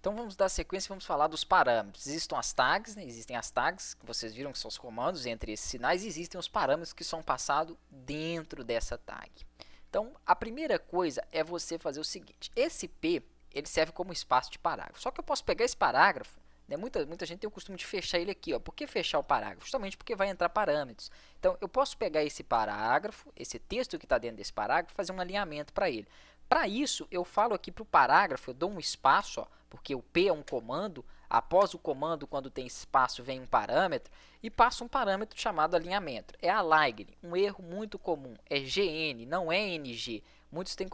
Então vamos dar sequência e vamos falar dos parâmetros. Existem as tags, né? Existem as tags, que vocês viram que são os comandos entre esses sinais, e existem os parâmetros que são passados dentro dessa tag. Então a primeira coisa é você fazer o seguinte, esse P ele serve como espaço de parágrafo, só que eu posso pegar esse parágrafo, né? Muita gente tem o costume de fechar ele aqui, ó. Por que fechar o parágrafo? Justamente porque vai entrar parâmetros. Então eu posso pegar esse parágrafo, esse texto que está dentro desse parágrafo, fazer um alinhamento para ele. Para isso, eu falo aqui para o parágrafo, eu dou um espaço, ó, porque o P é um comando, após o comando, quando tem espaço, vem um parâmetro, e passo um parâmetro chamado alinhamento. É align, um erro muito comum, é GN, não é NG. Muitos têm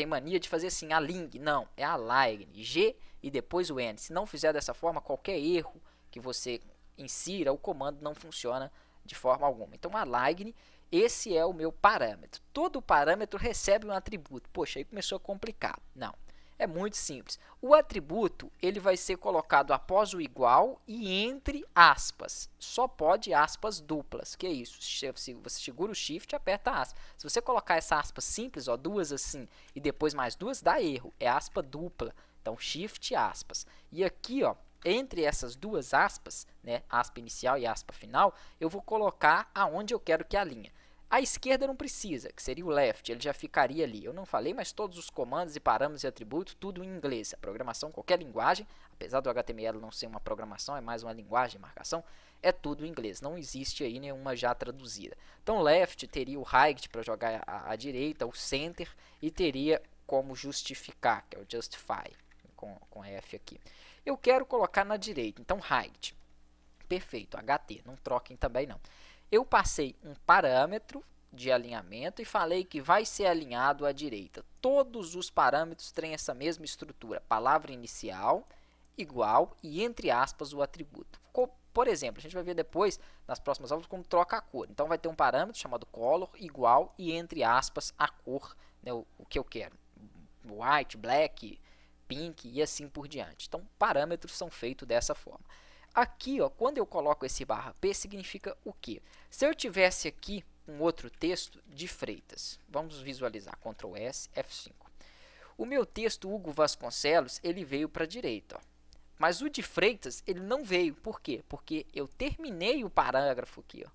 mania de fazer assim, align, não, é align, G e depois o N. Se não fizer dessa forma, qualquer erro que você insira, o comando não funciona de forma alguma. Então, align, esse é o meu parâmetro. Todo parâmetro recebe um atributo. Poxa, aí começou a complicar. Não, é muito simples. O atributo ele vai ser colocado após o igual e entre aspas. Só pode aspas duplas. Que é isso? Se você segura o shift, aperta aspas. Se você colocar essa aspa simples, ó, duas assim, e depois mais duas, dá erro. É aspa dupla. Então, shift aspas. E aqui, ó, entre essas duas aspas, né, aspa inicial e aspa final, eu vou colocar aonde eu quero que alinhe. A esquerda não precisa, que seria o left, ele já ficaria ali. Eu não falei, mas todos os comandos e parâmetros e atributos, tudo em inglês. A programação, qualquer linguagem, apesar do HTML não ser uma programação, é mais uma linguagem de marcação, é tudo em inglês. Não existe aí nenhuma já traduzida. Então, left teria o right para jogar à direita, o center, e teria como justificar, que é o justify, com F aqui. Eu quero colocar na direita, então right. Perfeito, HT, não troquem também não. Eu passei um parâmetro de alinhamento e falei que vai ser alinhado à direita. Todos os parâmetros têm essa mesma estrutura, palavra inicial, igual e entre aspas o atributo. Por exemplo, a gente vai ver depois, nas próximas aulas, como troca a cor. Então, vai ter um parâmetro chamado color, igual e entre aspas a cor, né, o que eu quero. White, black, pink e assim por diante. Então, parâmetros são feitos dessa forma. Aqui, ó, quando eu coloco esse barra P, significa o quê? Se eu tivesse aqui um outro texto de Freitas, vamos visualizar, Ctrl S, F5. O meu texto, Hugo Vasconcelos, ele veio para a direita, ó. Mas o de Freitas, ele não veio. Por quê? Porque eu terminei o parágrafo aqui, ó.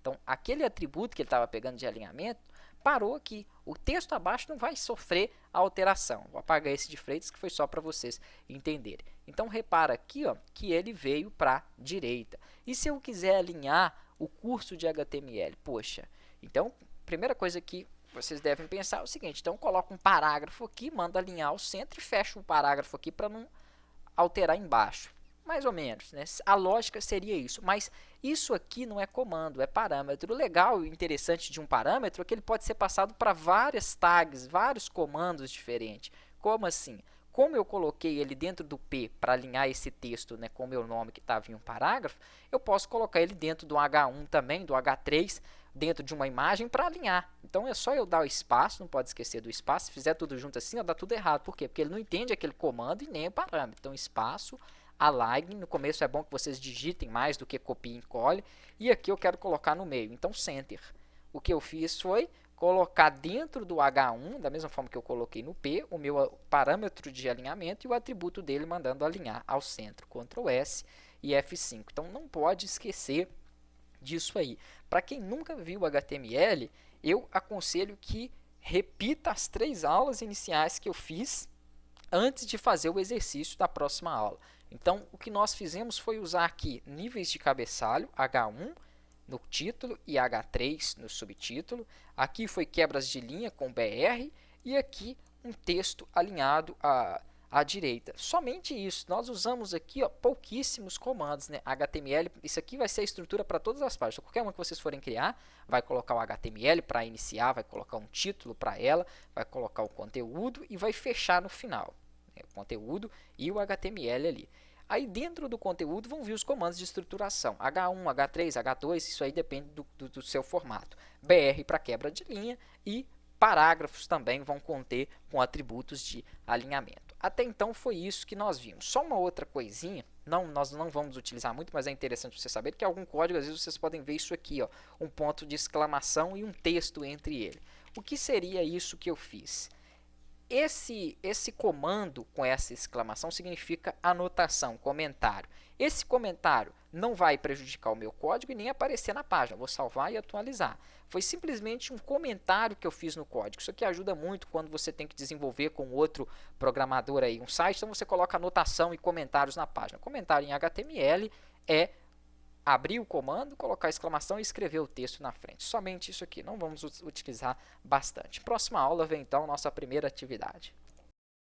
Então, aquele atributo que ele estava pegando de alinhamento, parou aqui. O texto abaixo não vai sofrer a alteração. Vou apagar esse de Freitas, que foi só para vocês entenderem. Então, repara aqui, ó, que ele veio para a direita. E se eu quiser alinhar o curso de HTML? Poxa, então, primeira coisa que vocês devem pensar é o seguinte. Então, coloco um parágrafo aqui, mando alinhar ao centro e fecho o parágrafo aqui para não alterar embaixo. Mais ou menos, né? A lógica seria isso, mas isso aqui não é comando, é parâmetro. O legal e interessante de um parâmetro é que ele pode ser passado para várias tags, vários comandos diferentes. Como assim? Como eu coloquei ele dentro do P para alinhar esse texto, né, com o meu nome que estava em um parágrafo, eu posso colocar ele dentro do H1 também, do H3, dentro de uma imagem para alinhar. Então é só eu dar o espaço, não pode esquecer do espaço. Se fizer tudo junto assim, dá tudo errado. Por quê? Porque ele não entende aquele comando e nem o parâmetro. Então espaço, align, no começo é bom que vocês digitem mais do que copiem e colhem. E aqui eu quero colocar no meio, então center. O que eu fiz foi colocar dentro do H1, da mesma forma que eu coloquei no P, o meu parâmetro de alinhamento e o atributo dele mandando alinhar ao centro. Ctrl S e F5. Então não pode esquecer disso aí. Para quem nunca viu HTML, eu aconselho que repita as 3 aulas iniciais que eu fiz antes de fazer o exercício da próxima aula. Então, o que nós fizemos foi usar aqui níveis de cabeçalho, H1 no título e H3 no subtítulo. Aqui foi quebras de linha com BR e aqui um texto alinhado à direita. Somente isso. Nós usamos aqui, ó, pouquíssimos comandos, né? HTML, isso aqui vai ser a estrutura para todas as páginas. Então, qualquer uma que vocês forem criar, vai colocar o HTML para iniciar, vai colocar um título para ela, vai colocar o conteúdo e vai fechar no final. O conteúdo e o HTML ali. Aí dentro do conteúdo vão vir os comandos de estruturação, H1, H3, H2, isso aí depende do seu formato. BR para quebra de linha e parágrafos também vão conter com atributos de alinhamento. Até então foi isso que nós vimos. Só uma outra coisinha, nós não vamos utilizar muito, mas é interessante você saber que algum código, às vezes vocês podem ver isso aqui, ó, um ponto de exclamação e um texto entre ele. O que seria isso que eu fiz? esse comando com essa exclamação significa anotação, comentário. Esse comentário não vai prejudicar o meu código e nem aparecer na página. Vou salvar e atualizar. Foi simplesmente um comentário que eu fiz no código. Isso aqui ajuda muito quando você tem que desenvolver com outro programador aí um site. Então você coloca anotação e comentários na página. Comentário em HTML é abrir o comando, colocar a exclamação e escrever o texto na frente. Somente isso aqui, não vamos utilizar bastante. Próxima aula vem então nossa primeira atividade.